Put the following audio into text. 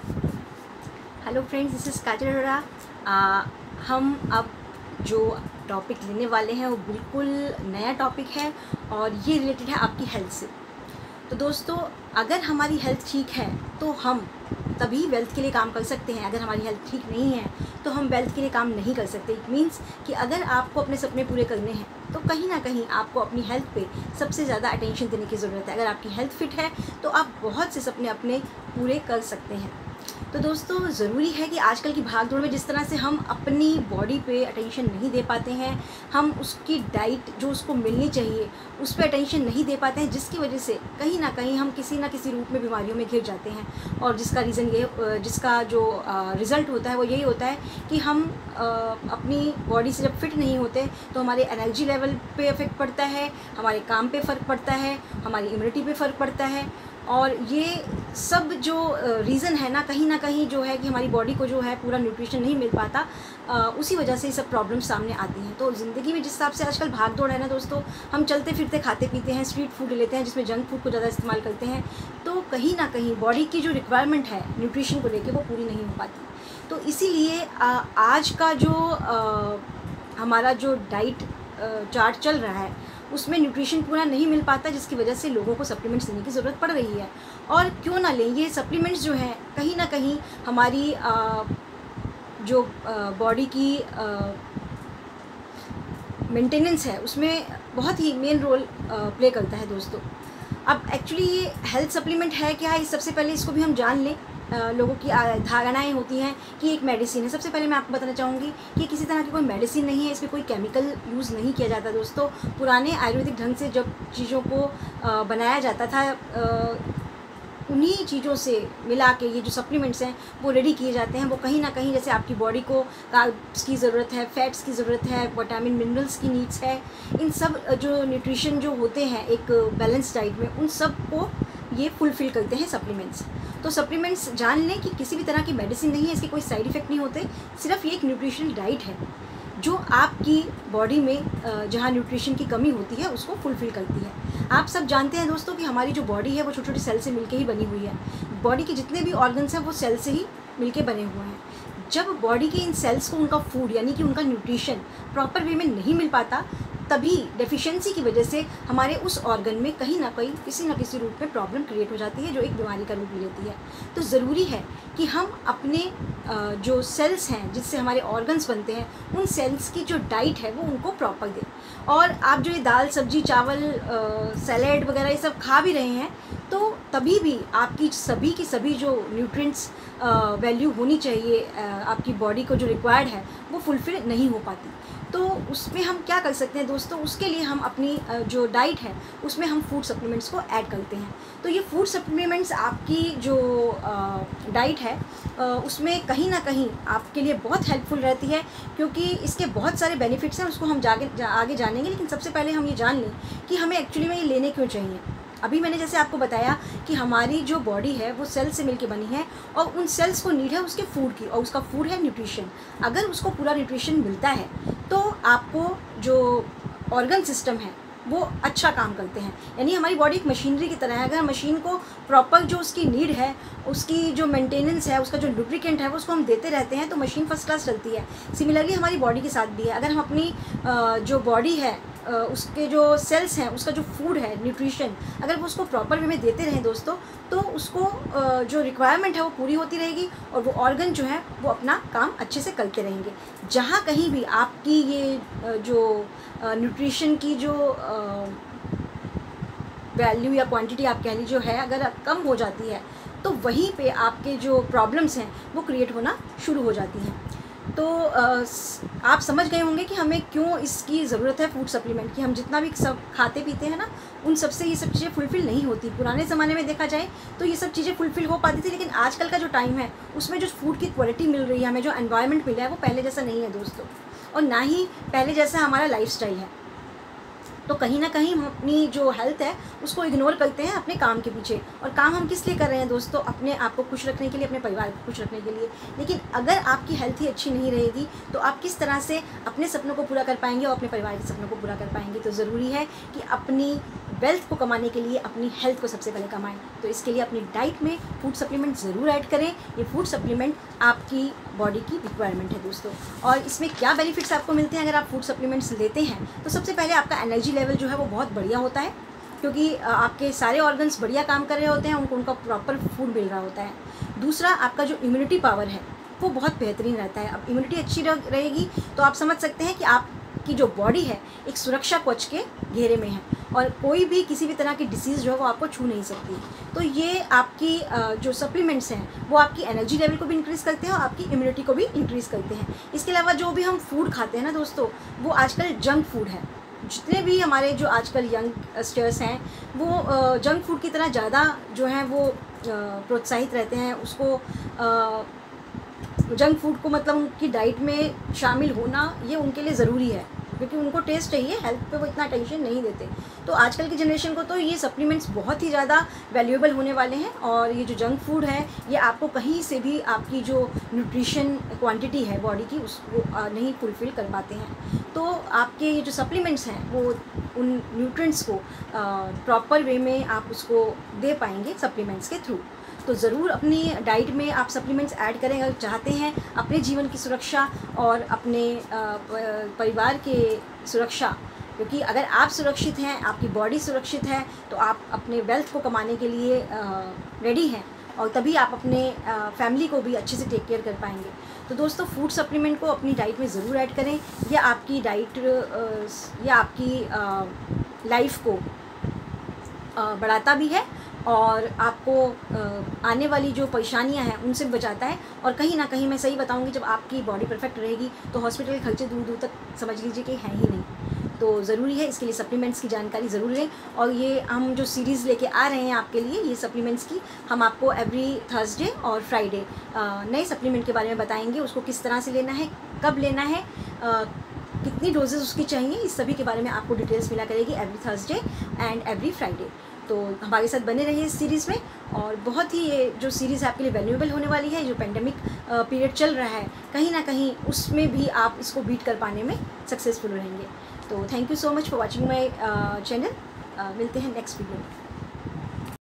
Hello friends, this is काजल अरोड़ा। हम अब जो टॉपिक लेने वाले हैं वो बिल्कुल नया टॉपिक है और ये रिलेटेड है आपकी हेल्थ से। तो दोस्तों, अगर हमारी हेल्थ ठीक है तो हम तभी वेल्थ के लिए काम कर सकते हैं। अगर हमारी हेल्थ ठीक नहीं है तो हम वेल्थ के लिए काम नहीं कर सकते। इट मीन्स कि अगर आपको अपने सपने पूरे करने हैं तो कहीं ना कहीं आपको अपनी हेल्थ पे सबसे ज़्यादा अटेंशन देने की ज़रूरत है। अगर आपकी हेल्थ फिट है तो आप बहुत से सपने अपने पूरे कर सकते हैं। तो दोस्तों, ज़रूरी है कि आजकल की भाग-दौड़ में जिस तरह से हम अपनी बॉडी पे अटेंशन नहीं दे पाते हैं, हम उसकी डाइट जो उसको मिलनी चाहिए उस पे अटेंशन नहीं दे पाते हैं, जिसकी वजह से कहीं ना कहीं हम किसी ना किसी रूप में बीमारियों में घिर जाते हैं। और जिसका रीज़न ये जिसका जो रिज़ल्ट होता है वो यही होता है कि हम अपनी बॉडी से जब फिट नहीं होते तो हमारे एनर्जी लेवल पे इफ़ेक्ट पड़ता है, हमारे काम पे फ़र्क पड़ता है, हमारी इम्यूनिटी पे फ़र्क पड़ता है। और ये सब जो रीज़न है ना कहीं जो है कि हमारी बॉडी को जो है पूरा न्यूट्रिशन नहीं मिल पाता, उसी वजह से ये सब प्रॉब्लम सामने आती हैं। तो ज़िंदगी में जिस हिसाब से आजकल भाग दौड़ है ना दोस्तों, हम चलते फिरते खाते पीते हैं, स्ट्रीट फूड लेते हैं जिसमें जंक फूड को ज़्यादा इस्तेमाल करते हैं, तो कहीं ना कहीं बॉडी की जो रिक्वायरमेंट है न्यूट्रिशन को लेके वो पूरी नहीं हो पाती। तो इसीलिए आज का जो हमारा जो डाइट चार्ट चल रहा है उसमें न्यूट्रिशन पूरा नहीं मिल पाता, जिसकी वजह से लोगों को सप्लीमेंट्स लेने की ज़रूरत पड़ रही है। और क्यों ना लें, ये सप्लीमेंट्स जो हैं कहीं ना कहीं हमारी जो बॉडी की मेंटेनेंस है उसमें बहुत ही मेन रोल प्ले करता है दोस्तों। अब एक्चुअली ये हेल्थ सप्लीमेंट है क्या है, सबसे पहले इसको भी हम जान लें। लोगों की धारणाएँ होती हैं कि एक मेडिसिन है। सबसे पहले मैं आपको बताना चाहूँगी कि किसी तरह की कोई मेडिसिन नहीं है, इसमें कोई केमिकल यूज़ नहीं किया जाता दोस्तों। पुराने आयुर्वेदिक ढंग से जब चीज़ों को बनाया जाता था, उन्हीं चीज़ों से मिला के ये जो सप्लीमेंट्स हैं वो रेडी किए जाते हैं। वो कहीं ना कहीं जैसे आपकी बॉडी को कार्ब्स की ज़रूरत है, फैट्स की ज़रूरत है, विटामिन मिनरल्स की नीड्स है, इन सब जो न्यूट्रिशन जो होते हैं एक बैलेंस डाइट में, उन सब को ये फुलफ़िल करते हैं सप्लीमेंट्स। तो सप्लीमेंट्स जान लें कि किसी भी तरह की मेडिसिन नहीं है, इसके कोई साइड इफ़ेक्ट नहीं होते, सिर्फ ये एक न्यूट्रिशनल डाइट है जो आपकी बॉडी में जहाँ न्यूट्रिशन की कमी होती है उसको फुलफ़िल करती है। आप सब जानते हैं दोस्तों कि हमारी जो बॉडी है वो छोटी छोटी सेल से मिलके ही बनी हुई है। बॉडी के जितने भी ऑर्गन्स हैं वो सेल से ही मिलके बने हुए हैं। जब बॉडी के इन सेल्स को उनका फूड यानी कि उनका न्यूट्रिशन प्रॉपर वे में नहीं मिल पाता, तभी डेफिशिएंसी की वजह से हमारे उस ऑर्गन में कहीं ना कहीं किसी न किसी रूप में प्रॉब्लम क्रिएट हो जाती है, जो एक बीमारी का रूप ले लेती है। तो ज़रूरी है कि हम अपने जो सेल्स हैं जिससे हमारे ऑर्गन्स बनते हैं, उन सेल्स की जो डाइट है वो उनको प्रॉपर दें। और आप जो ये दाल सब्जी चावल सैलेड वगैरह ये सब खा भी रहे हैं, तो तभी भी आपकी सभी की सभी जो न्यूट्रिएंट्स वैल्यू होनी चाहिए आपकी बॉडी को जो रिक्वायर्ड है वो फुलफ़िल नहीं हो पाती। तो उसमें हम क्या कर सकते हैं दोस्तों, उसके लिए हम अपनी जो डाइट है उसमें हम फूड सप्लीमेंट्स को ऐड करते हैं। तो ये फूड सप्लीमेंट्स आपकी जो डाइट है उसमें कहीं ना कहीं आपके लिए बहुत हेल्पफुल रहती है, क्योंकि इसके बहुत सारे बेनिफिट्स हैं, उसको हम आगे जानेंगे। लेकिन सबसे पहले हम ये जान लें कि हमें एक्चुअली में ये लेने क्यों चाहिए। अभी मैंने जैसे आपको बताया कि हमारी जो बॉडी है वो सेल से मिलके बनी है और उन सेल्स को नीड है उसके फूड की, और उसका फूड है न्यूट्रिशन। अगर उसको पूरा न्यूट्रिशन मिलता है तो आपको जो ऑर्गन सिस्टम है वो अच्छा काम करते हैं। यानी हमारी बॉडी एक मशीनरी की तरह है। अगर मशीन को प्रॉपर जो उसकी नीड है, उसकी जो मेंटेनेंस है, उसका जो लुब्रिकेंट है वो उसको हम देते रहते हैं तो मशीन फर्स्ट क्लास चलती है। सिमिलरली हमारी बॉडी के साथ भी है। अगर हम अपनी जो बॉडी है उसके जो सेल्स हैं, उसका जो फूड है न्यूट्रिशन, अगर वो उसको प्रॉपर वे में देते रहें दोस्तों, तो उसको जो रिक्वायरमेंट है वो पूरी होती रहेगी और वो ऑर्गन जो है वो अपना काम अच्छे से करते रहेंगे। जहाँ कहीं भी आपकी ये जो न्यूट्रिशन की जो वैल्यू या क्वांटिटी आप कह लीजिए जो है अगर कम हो जाती है, तो वहीं पे आपके जो प्रॉब्लम्स हैं वो क्रिएट होना शुरू हो जाती हैं। तो आप समझ गए होंगे कि हमें क्यों इसकी ज़रूरत है फूड सप्लीमेंट की। हम जितना भी सब खाते पीते हैं ना, उन सब से ये सब चीज़ें फुलफ़िल नहीं होती। पुराने ज़माने में देखा जाए तो ये सब चीज़ें फुलफ़िल हो पाती थी, लेकिन आजकल का जो टाइम है उसमें जो फूड की क्वालिटी मिल रही है, हमें जो एनवायरनमेंट मिला है वो पहले जैसा नहीं है दोस्तों, और ना ही पहले जैसा हमारा लाइफस्टाइल है। तो कहीं ना कहीं हम अपनी जो हेल्थ है उसको इग्नोर करते हैं अपने काम के पीछे। और काम हम किस लिए कर रहे हैं दोस्तों? अपने आप को खुश रखने के लिए, अपने परिवार को खुश रखने के लिए। लेकिन अगर आपकी हेल्थ ही अच्छी नहीं रहेगी तो आप किस तरह से अपने सपनों को पूरा कर पाएंगे और अपने परिवार के सपनों को पूरा कर पाएंगे? तो ज़रूरी है कि अपनी वेल्थ को कमाने के लिए अपनी हेल्थ को सबसे पहले कमाएं। तो इसके लिए अपनी डाइट में फूड सप्लीमेंट ज़रूर ऐड करें। ये फूड सप्लीमेंट आपकी बॉडी की रिक्वायरमेंट है दोस्तों। और इसमें क्या बेनिफिट्स आपको मिलते हैं अगर आप फूड सप्लीमेंट्स लेते हैं? तो सबसे पहले आपका एनर्जी लेवल जो है वो बहुत बढ़िया होता है, क्योंकि आपके सारे ऑर्गन्स बढ़िया काम कर रहे होते हैं, उनको उनका प्रॉपर फूड मिल रहा होता है। दूसरा, आपका जो इम्यूनिटी पावर है वो बहुत बेहतरीन रहता है। अब इम्यूनिटी अच्छी रहेगी तो आप समझ सकते हैं कि आपकी जो बॉडी है एक सुरक्षा कवच के घेरे में है और कोई भी किसी भी तरह की डिसीज़ जो है वो आपको छू नहीं सकती। तो ये आपकी जो सप्लीमेंट्स हैं वो आपकी एनर्जी लेवल को भी इंक्रीज़ करते हैं और आपकी इम्यूनिटी को भी इंक्रीज़ करते हैं। इसके अलावा जो भी हम फूड खाते हैं ना दोस्तों, वो आजकल जंक फूड है। जितने भी हमारे जो आजकल यंगस्टर्स हैं वो जंक फूड की तरह ज़्यादा जो है वो प्रोत्साहित रहते हैं। उसको जंक फूड को मतलब उनकी डाइट में शामिल होना ये उनके लिए ज़रूरी है, क्योंकि उनको टेस्ट चाहिए, हेल्थ पे वो इतना अटेंशन नहीं देते। तो आजकल की जनरेशन को तो ये सप्लीमेंट्स बहुत ही ज़्यादा वैल्यूएबल होने वाले हैं। और ये जो जंक फूड है ये आपको कहीं से भी आपकी जो न्यूट्रिशन क्वांटिटी है बॉडी की उसको नहीं फुलफ़िल कर पाते हैं। तो आपके ये जो सप्लीमेंट्स हैं वो उन न्यूट्रिएंट्स को प्रॉपर वे में आप उसको दे पाएंगे सप्लीमेंट्स के थ्रू। तो ज़रूर अपनी डाइट में आप सप्लीमेंट्स ऐड करें अगर चाहते हैं अपने जीवन की सुरक्षा और अपने परिवार के सुरक्षा, क्योंकि अगर आप सुरक्षित हैं, आपकी बॉडी सुरक्षित है, तो आप अपने वेल्थ को कमाने के लिए रेडी हैं और तभी आप अपने फैमिली को भी अच्छे से टेक केयर कर पाएंगे। तो दोस्तों, फूड सप्लीमेंट को अपनी डाइट में ज़रूर ऐड करें। यह आपकी डाइट या आपकी लाइफ को बढ़ाता भी है और आपको आने वाली जो परेशानियां हैं उनसे बचाता है। और कहीं ना कहीं मैं सही बताऊंगी, जब आपकी बॉडी परफेक्ट रहेगी तो हॉस्पिटल के खर्चे दूर दूर तक समझ लीजिए कि हैं ही नहीं। तो ज़रूरी है, इसके लिए सप्लीमेंट्स की जानकारी ज़रूर लें। और ये हम जो सीरीज़ लेके आ रहे हैं आपके लिए, ये सप्लीमेंट्स की, हम आपको एवरी थर्सडे और फ्राइडे नए सप्लीमेंट के बारे में बताएंगे। उसको किस तरह से लेना है, कब लेना है, कितनी डोजेज़ उसकी चाहिए, इस सभी के बारे में आपको डिटेल्स मिला करेगी every Thursday and every Friday. तो हमारे साथ बने रहिए इस सीरीज़ में। और बहुत ही ये जो सीरीज़ आपके लिए वैल्यूएबल होने वाली है। जो पेंडेमिक पीरियड चल रहा है, कहीं ना कहीं उसमें भी आप इसको बीट कर पाने में सक्सेसफुल रहेंगे। तो thank you so much for watching my channel. मिलते हैं नेक्स्ट वीडियो में।